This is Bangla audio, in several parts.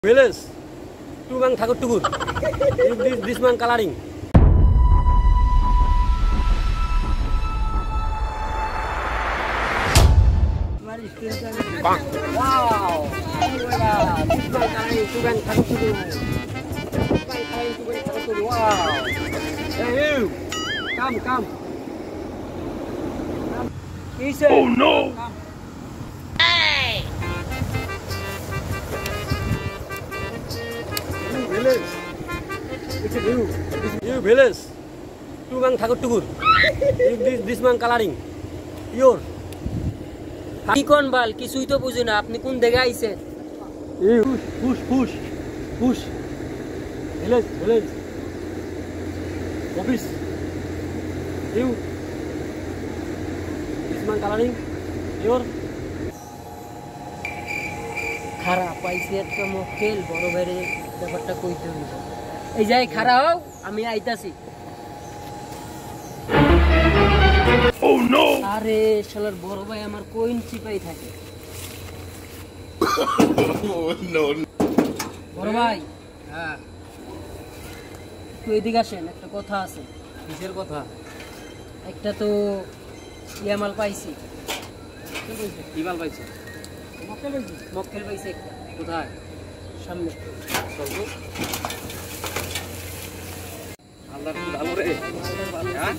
Village, tu bang takut tugur. This man coloring. Bang. Wow. This man coloring, tu bang takut tugur. Wow. Hey you, come. Oh no! Come. Village. It's a you. You village. Tu bang takut tugur. This man coloring. Your. কি কোন বাল কিছুই তো বুঝি না আপনি কোন দিকে আইছেন You push. Village. Office. You. This man coloring. Your. খারাপ পাইছি একটা মক্কেল বড় বাইরে ব্যাপারটা কইতে হইব এই যাই খারাপ হও আমি আইতাছি Oh no! আরে শালার বড় ভাই আমার কোইন চিপাই থাকে Oh no! বড় ভাই হ্যাঁ তুই এদিকে আসেন একটা কথা আছে কিসের কথা? একটা তো ইয়ামাল পাইছি কি মাল পাইছো? মক্কেল পাইছি একটা কোথায়? সামনে চলবো। আল্লাহ কি ভালো রে। হ্যাঁ?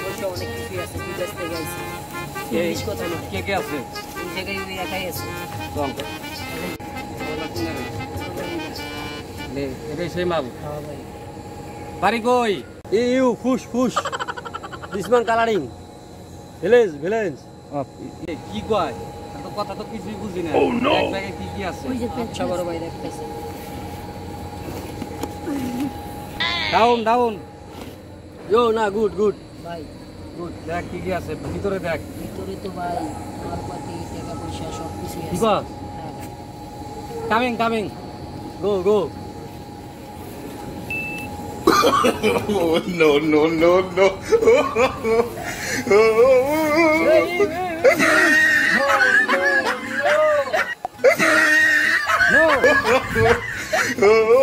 পয়সা অনেক কিছুই আছে বিদেশ থেকে আইছি কে? ইংলিশ কথা না কে আছে? এই জায়গায় ওই একাই আছে চল। বলা কি না রে? নে, এটাই সেই মাল। হ্যাঁ ভাই বাড়ি কই? ইউ ফুস। This man coloring. Village. কি কয়? তো কথা তো কিছুই বুঝি না। Oh no! এক ব্যাগে কি আছে? ওই যে আচ্ছা বড় ভাই দেখতেছে ডাউন। Yo না good. ভাই Good. দেখ কি আছে ভিতরে দেখ। ভিতরে তো ভাই মালপাতি টাকা পয়সা সব কিছু কি আছে কস? হ্যাঁ ভাই Coming. Go. Oh no! No. Oh